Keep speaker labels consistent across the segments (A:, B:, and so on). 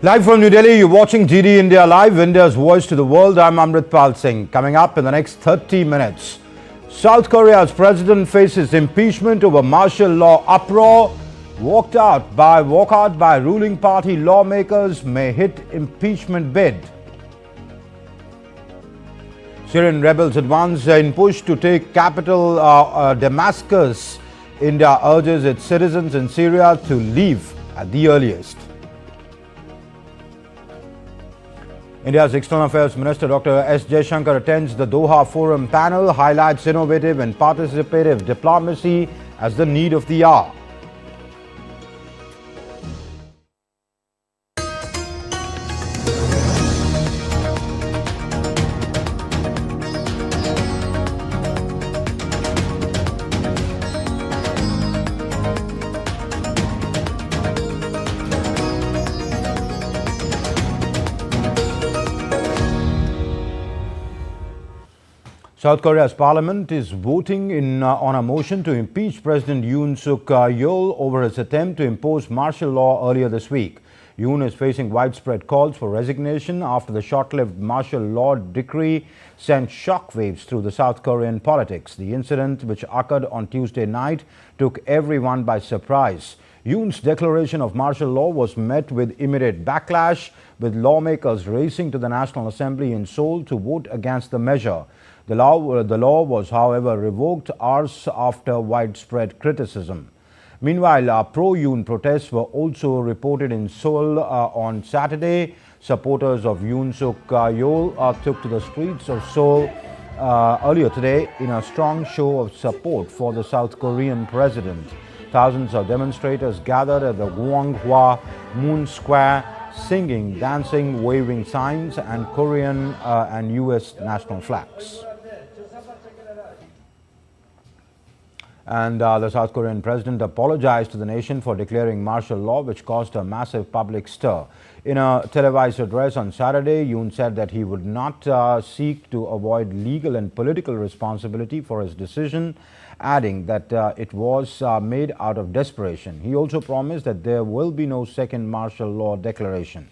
A: Live from New Delhi, you're watching GD India Live, India's voice to the world. I'm Amritpal Singh. Coming up in the next 30 minutes, South Korea's president faces impeachment over martial law uproar. Walkout by ruling party lawmakers may hit impeachment bid. Syrian rebels advance in push to take capital Damascus. India urges its citizens in Syria to leave at the earliest. India's External Affairs Minister Dr. S. Jaishankar attends the Doha Forum Panel, highlights innovative and participative diplomacy as the need of the hour. South Korea's parliament is voting on a motion to impeach President Yoon Suk Yeol over his attempt to impose martial law earlier this week. Yoon is facing widespread calls for resignation after the short-lived martial law decree sent shockwaves through the South Korean politics. The incident, which occurred on Tuesday night, took everyone by surprise. Yoon's declaration of martial law was met with immediate backlash, with lawmakers racing to the National Assembly in Seoul to vote against the measure. The law was, however, revoked hours after widespread criticism. Meanwhile, pro-Yoon protests were also reported in Seoul on Saturday. Supporters of Yoon Suk Yeol took to the streets of Seoul earlier today in a strong show of support for the South Korean president. Thousands of demonstrators gathered at the Gwanghwa Moon Square, singing, dancing, waving signs and Korean and US national flags. And the South Korean president apologized to the nation for declaring martial law, which caused a massive public stir. In a televised address on Saturday, Yoon said that he would not seek to avoid legal and political responsibility for his decision, adding that it was made out of desperation. He also promised that there will be no second martial law declaration.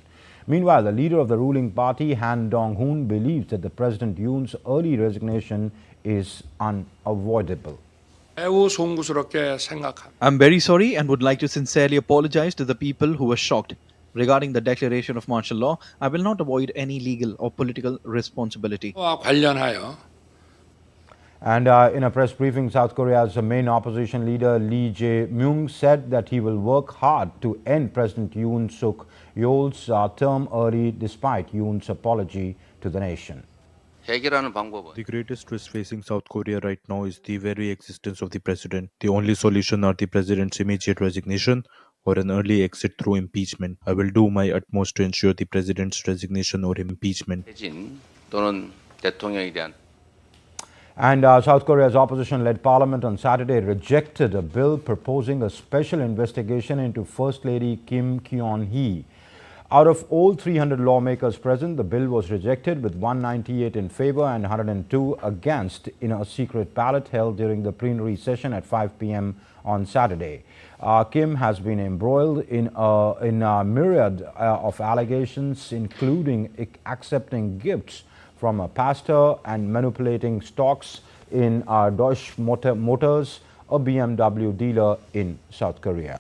A: Meanwhile, the leader of the ruling party, Han Dong-hoon, believes that the President Yoon's early resignation is unavoidable.
B: I'm very sorry and would like to sincerely apologize to the people who were shocked. Regarding the declaration of martial law, I will not avoid any legal or political responsibility.
A: And in a press briefing, South Korea's main opposition leader Lee Jae-myung said that he will work hard to end President Yoon Suk Yeol's term early, despite Yoon's apology to the nation.
C: The greatest risk facing South Korea right now is the very existence of the president. The only solution are the president's immediate resignation or an early exit through impeachment. I will do my utmost to ensure the president's resignation or impeachment.
A: And South Korea's opposition-led parliament on Saturday rejected a bill proposing a special investigation into First Lady Kim Kyun-hee. Out of all 300 lawmakers present, the bill was rejected with 198 in favor and 102 against in a secret ballot held during the plenary session at 5 p.m. on Saturday. Kim has been embroiled in a myriad of allegations, including accepting gifts from a pastor and manipulating stocks in Dodge Motors, a BMW dealer in South Korea.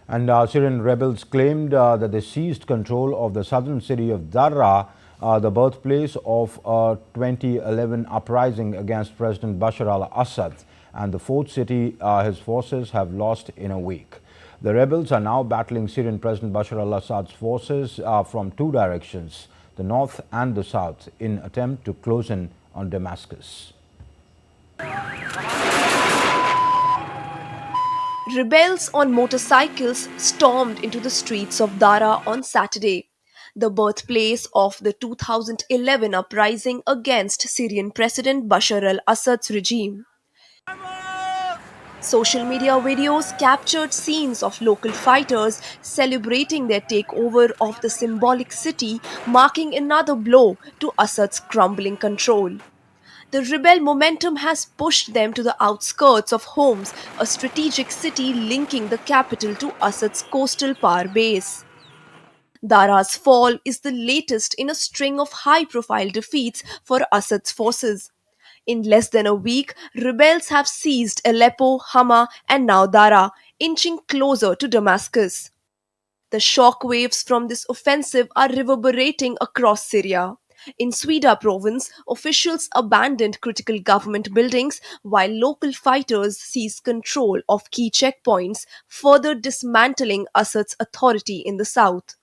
A: And Syrian rebels claimed that they seized control of the southern city of Darra, the birthplace of a 2011 uprising against President Bashar al-Assad, and the fourth city his forces have lost in a week. The rebels are now battling Syrian President Bashar al-Assad's forces from two directions, the north and the south, in attempt to close in on Damascus.
D: Rebels on motorcycles stormed into the streets of Dara on Saturday, the birthplace of the 2011 uprising against Syrian President Bashar al-Assad's regime. Social media videos captured scenes of local fighters celebrating their takeover of the symbolic city, marking another blow to Assad's crumbling control. The rebel momentum has pushed them to the outskirts of Homs, a strategic city linking the capital to Assad's coastal power base. Dara's fall is the latest in a string of high profile defeats for Assad's forces. In less than a week, rebels have seized Aleppo, Hama, and now Dara, inching closer to Damascus. The shock waves from this offensive are reverberating across Syria. In Swida province, officials abandoned critical government buildings while local fighters seized control of key checkpoints, further dismantling Assad's authority in the south.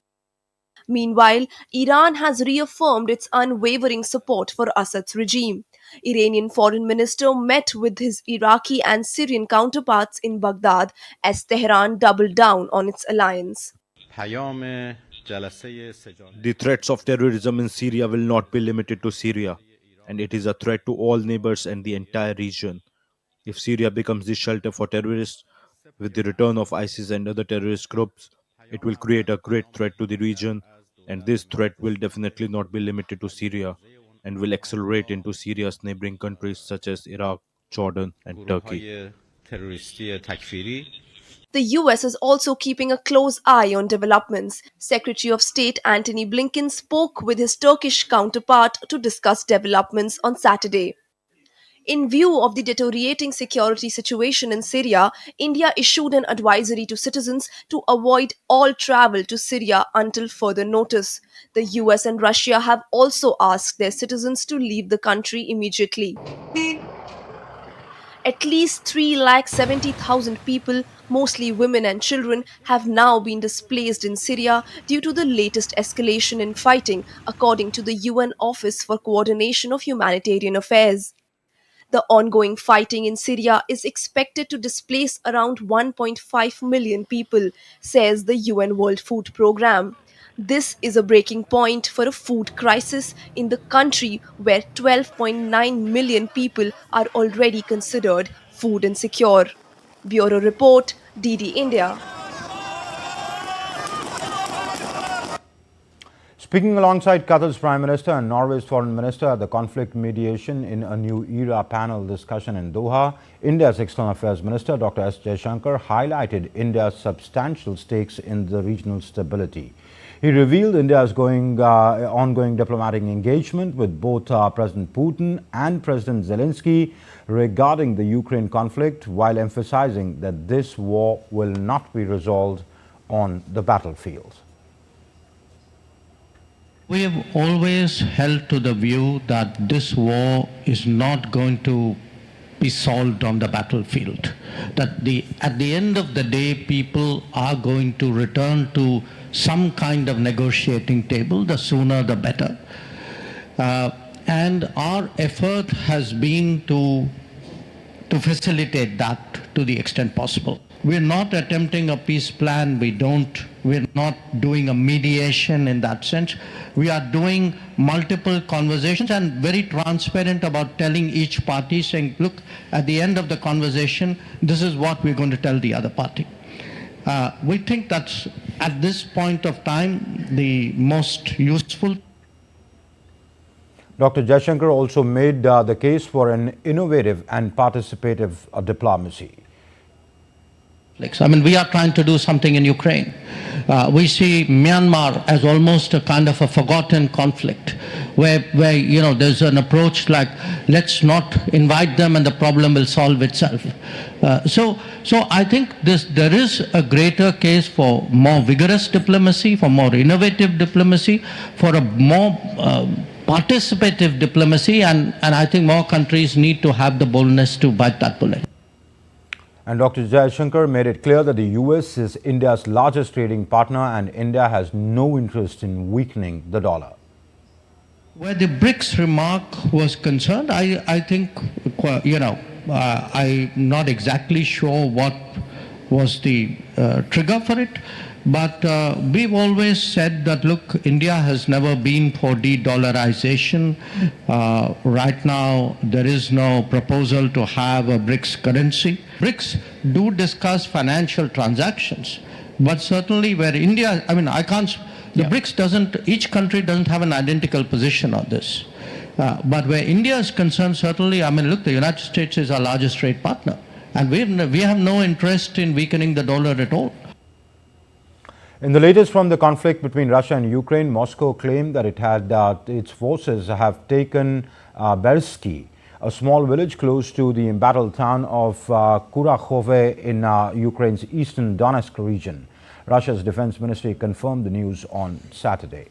D: Meanwhile, Iran has reaffirmed its unwavering support for Assad's regime. Iranian foreign minister met with his Iraqi and Syrian counterparts in Baghdad as Tehran doubled down on its alliance.
C: The threats of terrorism in Syria will not be limited to Syria, and it is a threat to all neighbors and the entire region. If Syria becomes the shelter for terrorists, with the return of ISIS and other terrorist groups, it will create a great threat to the region, and this threat will definitely not be limited to Syria and will accelerate into Syria's neighboring countries such as Iraq, Jordan, and Turkey.
D: The US is also keeping a close eye on developments. Secretary of State Antony Blinken spoke with his Turkish counterpart to discuss developments on Saturday. In view of the deteriorating security situation in Syria, India issued an advisory to citizens to avoid all travel to Syria until further notice. The US and Russia have also asked their citizens to leave the country immediately. At least 370,000 people, mostly women and children, have now been displaced in Syria due to the latest escalation in fighting, according to the UN Office for Coordination of Humanitarian Affairs. The ongoing fighting in Syria is expected to displace around 1.5 million people, says the UN World Food Programme. This is a breaking point for a food crisis in the country where 12.9 million people are already considered food insecure. Bureau Report, DD India.
A: Speaking alongside Qatar's Prime Minister and Norway's Foreign Minister at the Conflict Mediation in a New Era panel discussion in Doha, India's External Affairs Minister Dr. S. Jaishankar highlighted India's substantial stakes in the regional stability. He revealed India's ongoing diplomatic engagement with both President Putin and President Zelensky regarding the Ukraine conflict, while emphasizing that this war will not be resolved on the battlefield.
E: We have always held to the view that this war is not going to be solved on the battlefield. That at the end of the day, people are going to return to some kind of negotiating table, the sooner the better. And our effort has been to facilitate that to the extent possible. We're not attempting a peace plan. We're not doing a mediation in that sense. We are doing multiple conversations and very transparent about telling each party, saying, look, at the end of the conversation, this is what we're going to tell the other party. We think that's, at this point of time, the most useful.
A: Dr. Jaishankar also made the case for an innovative and participative diplomacy.
E: I mean, we are trying to do something in Ukraine. We see Myanmar as almost a kind of a forgotten conflict, where there's an approach like, let's not invite them and the problem will solve itself. So I think there is a greater case for more vigorous diplomacy, for more innovative diplomacy, for a more participative diplomacy, and I think more countries need to have the boldness to bite that bullet.
A: And Dr. Jaishankar made it clear that the US is India's largest trading partner and India has no interest in weakening the dollar.
E: Where the BRICS remark was concerned, I think, I'm not exactly sure what was the trigger for it. But we've always said that, look, India has never been for de-dollarization. Right now, there is no proposal to have a BRICS currency. BRICS do discuss financial transactions, but certainly where India, BRICS doesn't, each country doesn't have an identical position on this. But where India is concerned, certainly, I mean, look, the United States is our largest trade partner. And we have no interest in weakening the dollar at all.
A: In the latest from the conflict between Russia and Ukraine, Moscow claimed that its forces have taken Bersky, a small village close to the embattled town of Kurakhove in Ukraine's eastern Donetsk region. Russia's defense ministry confirmed the news on Saturday.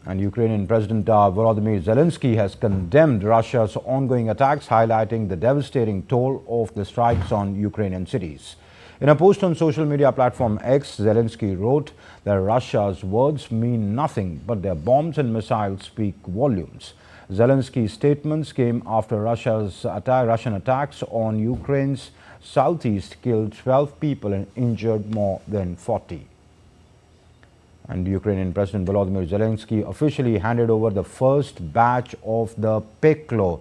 A: And Ukrainian President Volodymyr Zelensky has condemned Russia's ongoing attacks, highlighting the devastating toll of the strikes on Ukrainian cities. In a post on social media platform X, Zelensky wrote that Russia's words mean nothing, but their bombs and missiles speak volumes. Zelensky's statements came after Russian attacks on Ukraine's southeast killed 12 people and injured more than 40. And Ukrainian President Volodymyr Zelensky officially handed over the first batch of the Peklo,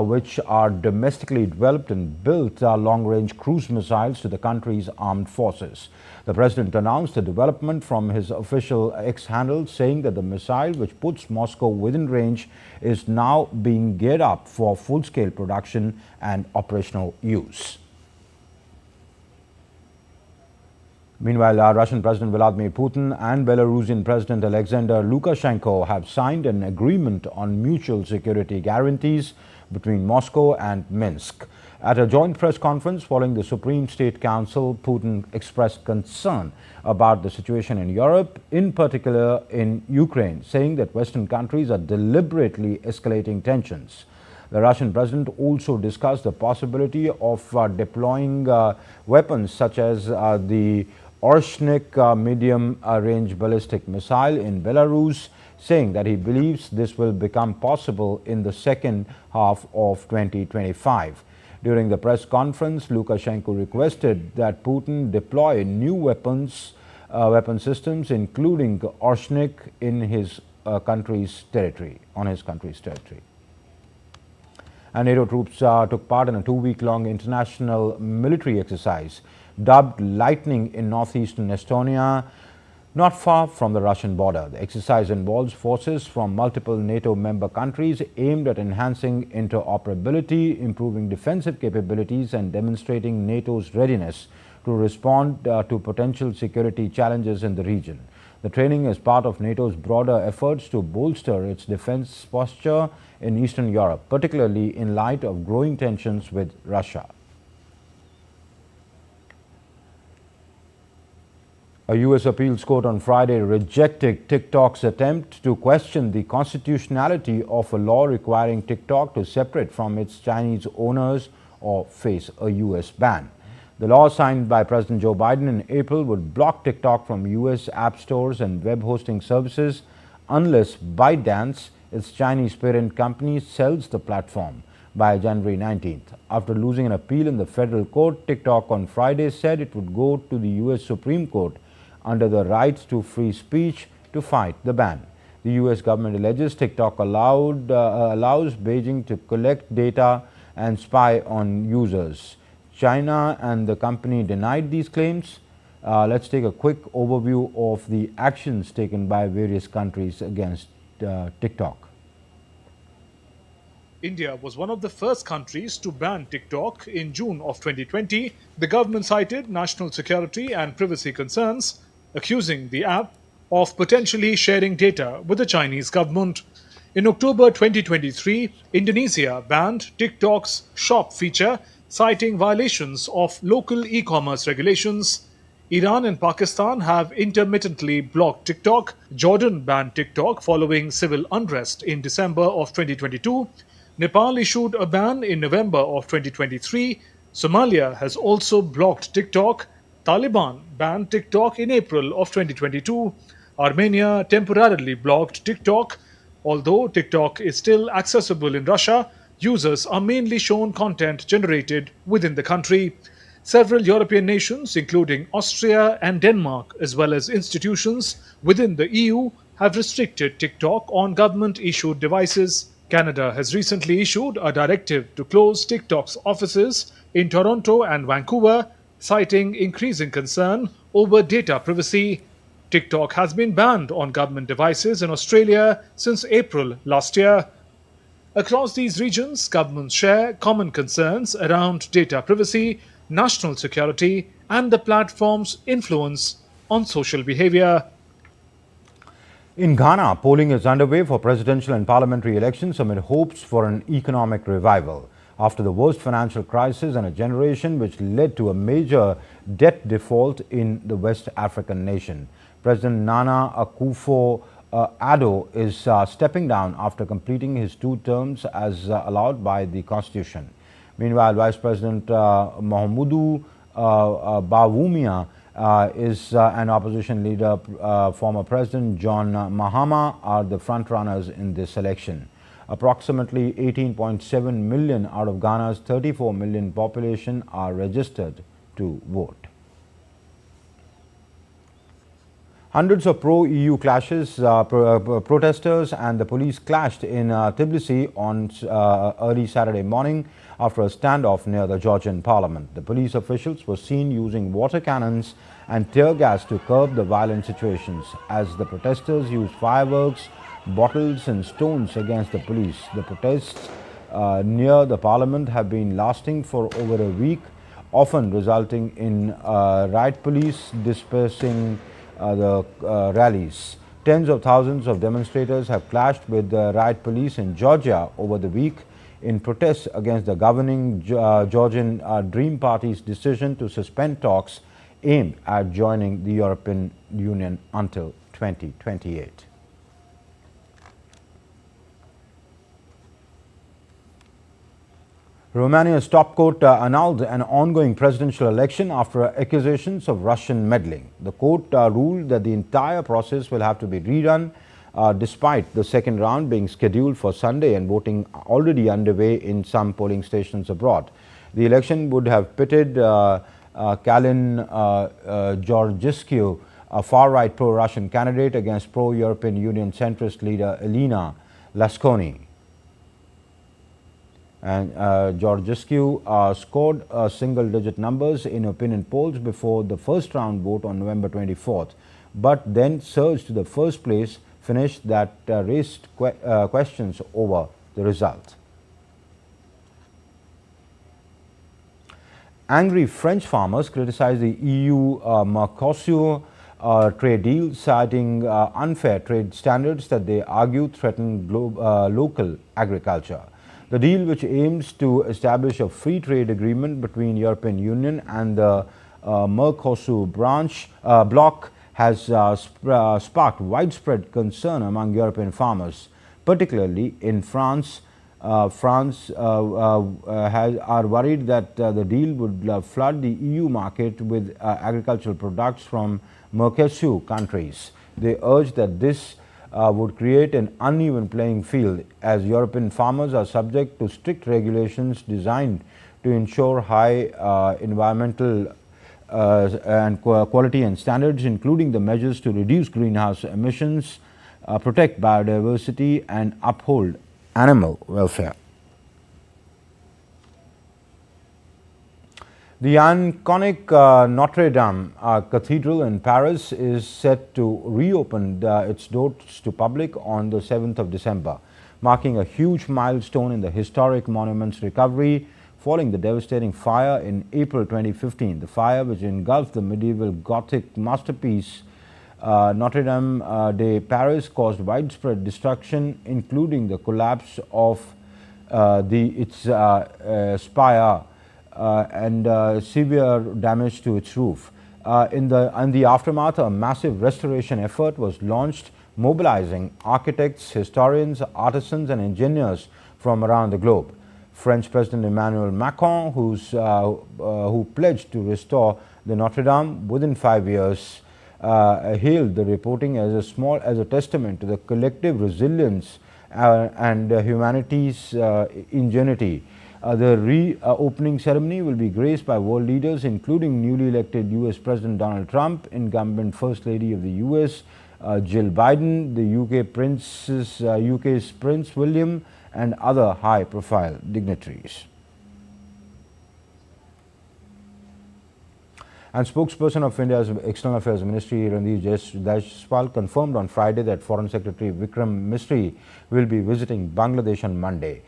A: which are domestically developed and built long-range cruise missiles to the country's armed forces. The president announced the development from his official X handle, saying that the missile, which puts Moscow within range, is now being geared up for full-scale production and operational use. Meanwhile, Russian President Vladimir Putin and Belarusian President Alexander Lukashenko have signed an agreement on mutual security guarantees between Moscow and Minsk. At a joint press conference following the Supreme State Council, Putin expressed concern about the situation in Europe, in particular in Ukraine, saying that Western countries are deliberately escalating tensions. The Russian president also discussed the possibility of deploying weapons such as the Orshnik medium-range ballistic missile in Belarus, saying that he believes this will become possible in the second half of 2025. During the press conference, Lukashenko requested that Putin deploy new weapon systems, including Orshnik, in his country's territory, And NATO troops took part in a two-week-long international military exercise dubbed Lightning in northeastern Estonia, not far from the Russian border. The exercise involves forces from multiple NATO member countries aimed at enhancing interoperability, improving defensive capabilities, and demonstrating NATO's readiness to respond to potential security challenges in the region. The training is part of NATO's broader efforts to bolster its defense posture in Eastern Europe, particularly in light of growing tensions with Russia. A U.S. appeals court on Friday rejected TikTok's attempt to question the constitutionality of a law requiring TikTok to separate from its Chinese owners or face a U.S. ban. The law signed by President Joe Biden in April would block TikTok from U.S. app stores and web hosting services unless ByteDance, its Chinese parent company, sells the platform by January 19th. After losing an appeal in the federal court, TikTok on Friday said it would go to the U.S. Supreme Court under the rights to free speech to fight the ban. The U.S. government alleges TikTok allows Beijing to collect data and spy on users. China and the company denied these claims. Let's take a quick overview of the actions taken by various countries against TikTok.
F: India was one of the first countries to ban TikTok in June of 2020. The government cited national security and privacy concerns, accusing the app of potentially sharing data with the Chinese government. In October 2023, Indonesia banned TikTok's shop feature, citing violations of local e-commerce regulations. Iran and Pakistan have intermittently blocked TikTok. Jordan banned TikTok following civil unrest in December of 2022. Nepal issued a ban in November of 2023. Somalia has also blocked TikTok. Taliban banned TikTok in April of 2022. Armenia temporarily blocked TikTok. Although TikTok is still accessible in Russia, users are mainly shown content generated within the country. Several European nations, including Austria and Denmark, as well as institutions within the EU, have restricted TikTok on government-issued devices. Canada has recently issued a directive to close TikTok's offices in Toronto and Vancouver, citing increasing concern over data privacy. TikTok has been banned on government devices in Australia since April last year. Across these regions, governments share common concerns around data privacy, national security, and the platform's influence on social behavior.
A: In Ghana, polling is underway for presidential and parliamentary elections amid hopes for an economic revival. After the worst financial crisis in a generation which led to a major debt default in the West African nation, President Nana Akufo-Addo is stepping down after completing his 2 terms as allowed by the Constitution. Meanwhile, Vice President Mahamudu Bawumia is an opposition leader. Former President John Mahama are the front-runners in this election. Approximately 18.7 million out of Ghana's 34 million population are registered to vote. Hundreds of pro-EU clashes, protesters and the police clashed in Tbilisi on early Saturday morning after a standoff near the Georgian parliament. The police officials were seen using water cannons and tear gas to curb the violent situations as the protesters used fireworks, bottles and stones against the police. The protests near the parliament have been lasting for over a week, often resulting in riot police dispersing the rallies. Tens of thousands of demonstrators have clashed with the riot police in Georgia over the week in protest against the governing Georgian Dream Party's decision to suspend talks aimed at joining the European Union until 2028. Romania's top court annulled an ongoing presidential election after accusations of Russian meddling. The court ruled that the entire process will have to be redone, despite the second round being scheduled for Sunday and voting already underway in some polling stations abroad. The election would have pitted Kalin Georgescu, a far-right pro-Russian candidate, against pro-European Union centrist leader Elena Lasconi. And Georgescu scored single-digit numbers in opinion polls before the first round vote on November 24th, but then surged to the first place finish that raised questions over the result. Angry French farmers criticized the EU-Mercosur trade deal, citing unfair trade standards that they argue threaten local agriculture. The deal, which aims to establish a free trade agreement between European Union and the Mercosur bloc, has sparked widespread concern among European farmers, particularly in France. France are worried that the deal would flood the EU market with agricultural products from Mercosur countries. They urge that this would create an uneven playing field, as European farmers are subject to strict regulations designed to ensure high environmental and quality and standards, including the measures to reduce greenhouse emissions, protect biodiversity and uphold animal welfare. The iconic Notre Dame Cathedral in Paris is set to reopen its doors to public on the 7th of December, marking a huge milestone in the historic monument's recovery following the devastating fire in April 2015. The fire, which engulfed the medieval Gothic masterpiece Notre Dame de Paris, caused widespread destruction, including the collapse of its spire and severe damage to its roof. In the aftermath, a massive restoration effort was launched, mobilizing architects, historians, artisans and engineers from around the globe. French President Emmanuel Macron, who pledged to restore the Notre Dame within 5 years, hailed the reporting as a testament to the collective resilience and humanity's ingenuity. The reopening ceremony will be graced by world leaders, including newly elected U.S. President Donald Trump, incumbent First Lady of the U.S. Jill Biden, the UK's Prince William, and other high-profile dignitaries. And spokesperson of India's External Affairs Ministry, Randeep Jaiswal, confirmed on Friday that Foreign Secretary Vikram Misri will be visiting Bangladesh on Monday.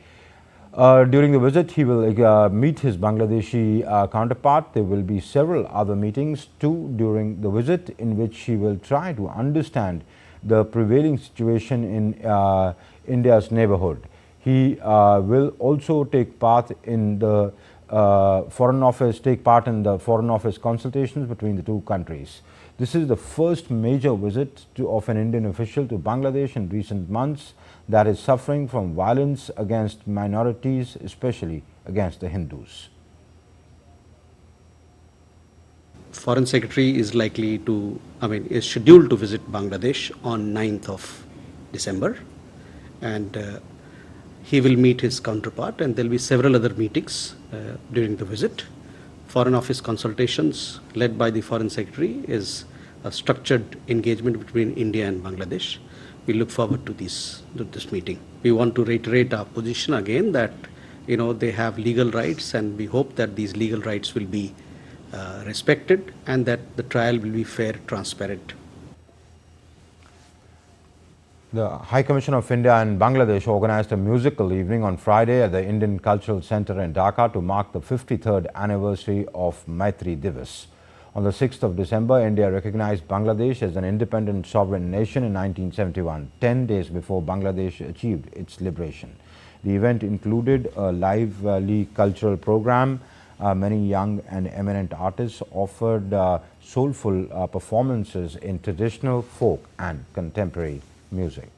A: During the visit, he will meet his Bangladeshi counterpart. There will be several other meetings too during the visit, in which he will try to understand the prevailing situation in India's neighborhood. He will also take part in the Foreign Office consultations between the two countries. This is the first major visit of an Indian official to Bangladesh in recent months that is suffering from violence against minorities, especially against the Hindus.
G: Foreign Secretary is is scheduled to visit Bangladesh on 9th of December, and he will meet his counterpart, and there will be several other meetings during the visit. Foreign Office consultations led by the Foreign Secretary is a structured engagement between India and Bangladesh. We look forward to this meeting. We want to reiterate our position again that they have legal rights, and we hope that these legal rights will be respected and that the trial will be fair, transparent.
A: The High Commission of India and Bangladesh organized a musical evening on Friday at the Indian Cultural Center in Dhaka to mark the 53rd anniversary of Maitri Divas. On the 6th of December, India recognized Bangladesh as an independent sovereign nation in 1971, 10 days before Bangladesh achieved its liberation. The event included a lively cultural program. Many young and eminent artists offered soulful performances in traditional, folk and contemporary music.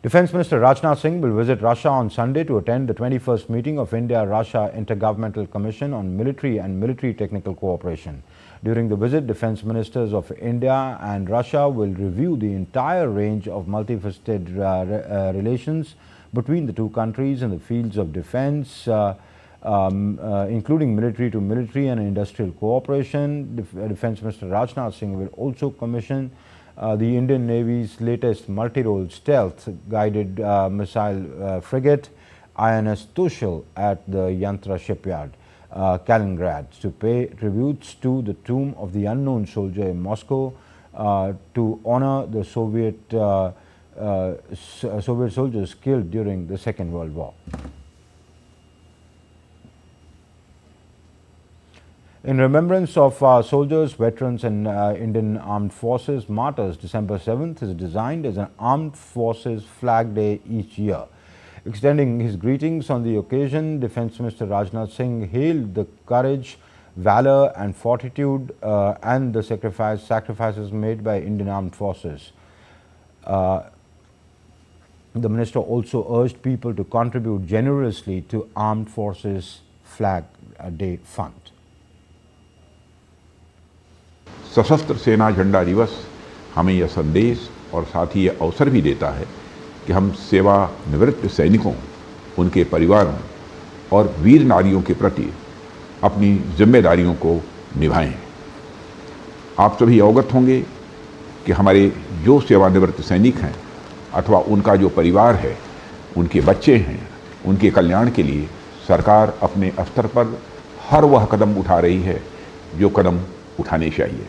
A: Defence Minister Rajnath Singh will visit Russia on Sunday to attend the 21st meeting of India-Russia Intergovernmental Commission on Military and Military Technical Cooperation. During the visit, defence ministers of India and Russia will review the entire range of multifaceted relations between the two countries in the fields of defence, including military to military and industrial cooperation. Defence Minister Rajnath Singh will also commission the Indian Navy's latest multi-role stealth guided missile frigate INS Tushal at the Yantra shipyard, Kaliningrad, to pay tributes to the tomb of the unknown soldier in Moscow to honor the Soviet soldiers killed during the Second World War. In remembrance of soldiers, veterans and Indian Armed Forces martyrs, December 7th is designed as an Armed Forces Flag Day each year. Extending his greetings on the occasion, Defence Minister Rajnath Singh hailed the courage, valour and fortitude and the sacrifices made by Indian Armed Forces. The Minister also urged people to contribute generously to Armed Forces Flag Day Fund.
H: सशस्त्र सेना झंडा दिवस हमें यह संदेश और साथ ही यह अवसर भी देता है कि हम सेवानिवृत्त सैनिकों, उनके परिवारों और वीर नारियों के प्रति अपनी जिम्मेदारियों को निभाएं। आप सभी अवगत होंगे कि हमारे जो सेवानिवृत्त सैनिक हैं अथवा उनका जो परिवार है, उनके बच्चे हैं, उनके कल्याण के लिए सरकार अपने स्तर पर हर वह कदम उठा रही है जो कदम उठाने चाहिए।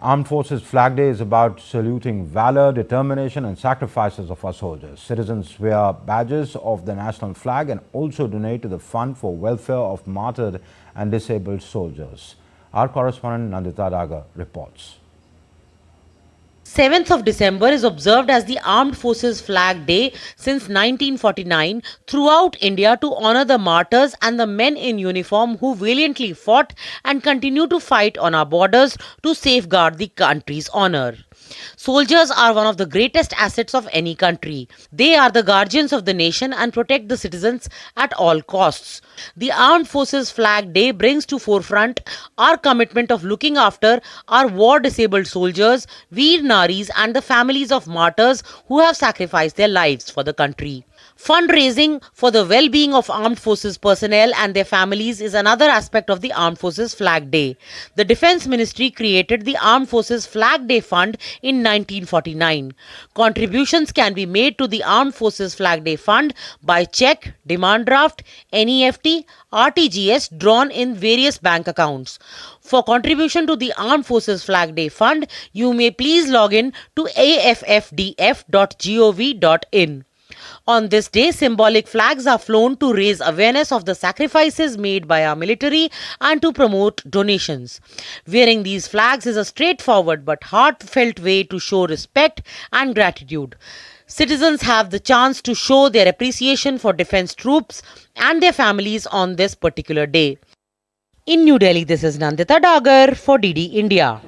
A: Armed Forces Flag Day is about saluting valor, determination and sacrifices of our soldiers. Citizens wear badges of the national flag and also donate to the Fund for Welfare of Martyred and Disabled Soldiers. Our correspondent Nandita Daga reports.
I: 7th of December is observed as the Armed Forces Flag Day since 1949 throughout India to honor the martyrs and the men in uniform who valiantly fought and continue to fight on our borders to safeguard the country's honor. Soldiers are one of the greatest assets of any country. They are the guardians of the nation and protect the citizens at all costs. The Armed Forces Flag Day brings to forefront our commitment of looking after our war-disabled soldiers, Veer Naris and the families of martyrs who have sacrificed their lives for the country. Fundraising for the well-being of armed forces personnel and their families is another aspect of the Armed Forces Flag Day. The Defence Ministry created the Armed Forces Flag Day Fund in 1949. Contributions can be made to the Armed Forces Flag Day Fund by cheque, demand draft, NEFT, RTGS drawn in various bank accounts. For contribution to the Armed Forces Flag Day Fund, you may please log in to affdf.gov.in. On this day, symbolic flags are flown to raise awareness of the sacrifices made by our military and to promote donations. Wearing these flags is a straightforward but heartfelt way to show respect and gratitude. Citizens have the chance to show their appreciation for defense troops and their families on this particular day. In New Delhi, this is Nandita Dagar for DD India.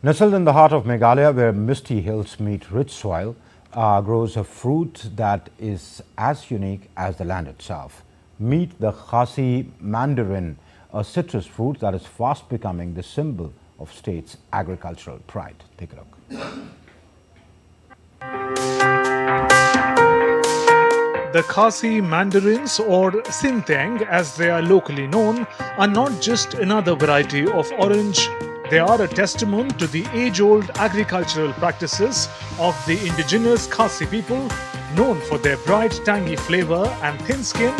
A: Nestled in the heart of Meghalaya, where misty hills meet rich soil, grows a fruit that is as unique as the land itself. Meet the Khasi mandarin, a citrus fruit that is fast becoming the symbol of state's agricultural pride. Take a look.
F: The Khasi mandarins, or Sinteng as they are locally known, are not just another variety of orange. They are a testament to the age-old agricultural practices of the indigenous Khasi people, known for their bright, tangy flavor and thin skin.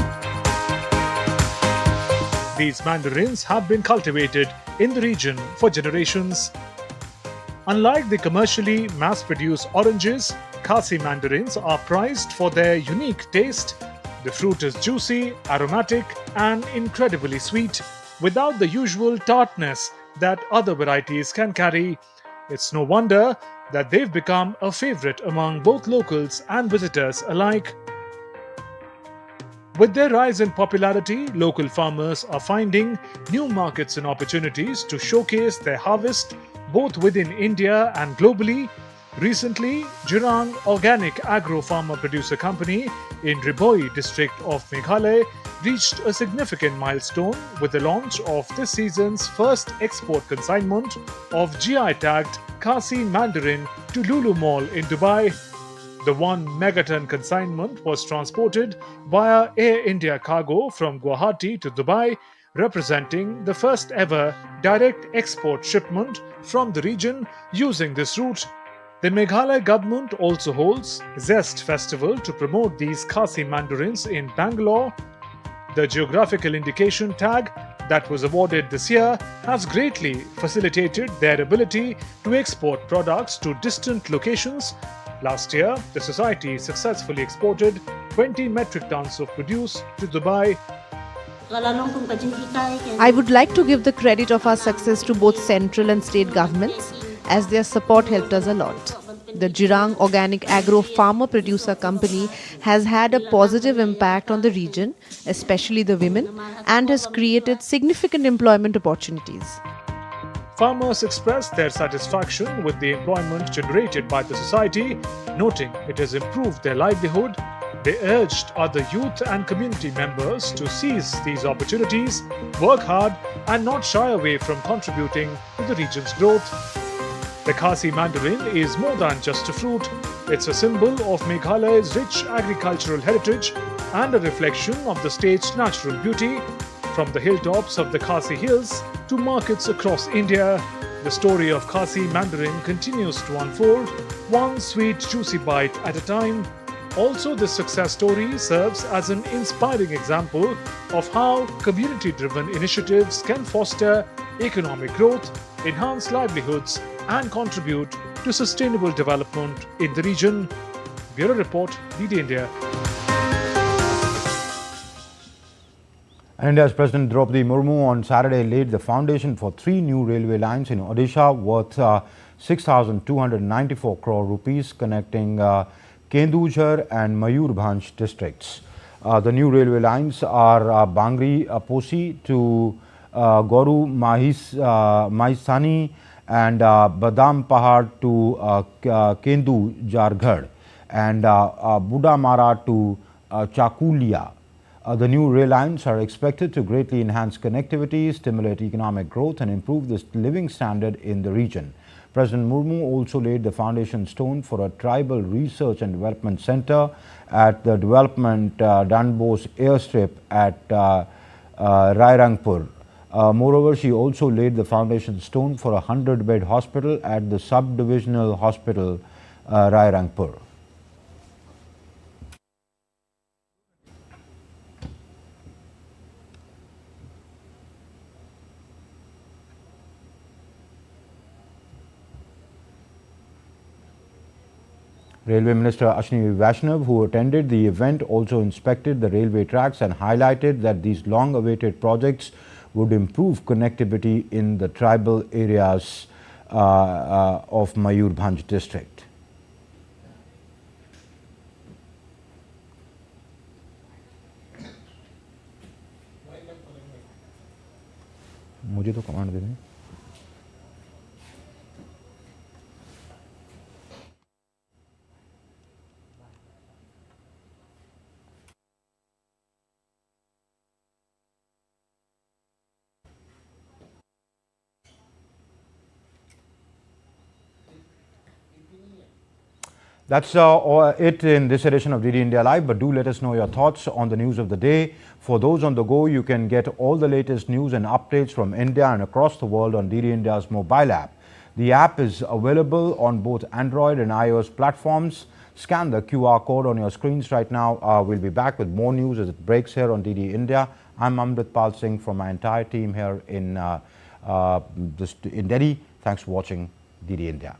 F: These mandarins have been cultivated in the region for generations. Unlike the commercially mass-produced oranges, Khasi mandarins are prized for their unique taste. The fruit is juicy, aromatic, and incredibly sweet, without the usual tartness that other varieties can carry. It's no wonder that they've become a favorite among both locals and visitors alike. With their rise in popularity, local farmers are finding new markets and opportunities to showcase their harvest both within India and globally. Recently, Jirang Organic Agro Farmer Producer Company in Riboi district of Meghalaya reached a significant milestone with the launch of this season's first export consignment of GI-tagged Khasi mandarin to Lulu Mall in Dubai. The 1 megaton consignment was transported via Air India cargo from Guwahati to Dubai, representing the first ever direct export shipment from the region using this route. The Meghalaya government also holds Zest Festival to promote these Khasi mandarins in Bangalore. The geographical indication tag that was awarded this year has greatly facilitated their ability to export products to distant locations. Last year, the society successfully exported 20 metric tons of produce to Dubai.
J: I would like to give the credit of our success to both central and state governments, as their support helped us a lot. The Jirang Organic Agro Farmer Producer Company has had a positive impact on the region, especially the women, and has created significant employment opportunities.
F: Farmers expressed their satisfaction with the employment generated by the society, noting it has improved their livelihood. They urged other youth and community members to seize these opportunities, work hard, and not shy away from contributing to the region's growth. The Khasi mandarin is more than just a fruit. It's a symbol of Meghalaya's rich agricultural heritage and a reflection of the state's natural beauty. From the hilltops of the Khasi Hills to markets across India, the story of Khasi mandarin continues to unfold, one sweet, juicy bite at a time. Also, this success story serves as an inspiring example of how community-driven initiatives can foster economic growth, enhance livelihoods, and contribute to sustainable development in the region. Bureau Report, DD India.
A: India's President Draupadi Murmu on Saturday laid the foundation for 3 new railway lines in Odisha worth 6,294 crore rupees connecting Kendujhar and Mayurbhanj districts. The new railway lines are Bangri Posi to Goru Mahisani and Badam Pahad to Kendujhargarh and Budamara to Chakulia. The new rail lines are expected to greatly enhance connectivity, stimulate economic growth and improve the living standard in the region. President Murmu also laid the foundation stone for a tribal research and development center at the development Danbos airstrip at Rairangpur. Moreover, she also laid the foundation stone for a 100-bed hospital at the sub-divisional hospital Rairangpur. Railway Minister Ashwini Vaishnav, who attended the event, also inspected the railway tracks and highlighted that these long-awaited projects would improve connectivity in the tribal areas of Mayurbhanj district. मुझे तो command दे दें. That's it in this edition of DD India Live, but do let us know your thoughts on the news of the day. For those on the go, you can get all the latest news and updates from India and across the world on DD India's mobile app. The app is available on both Android and iOS platforms. Scan the QR code on your screens right now. We'll be back with more news as it breaks here on DD India. I'm Amritpal Singh from my entire team here in Delhi. Thanks for watching DD India.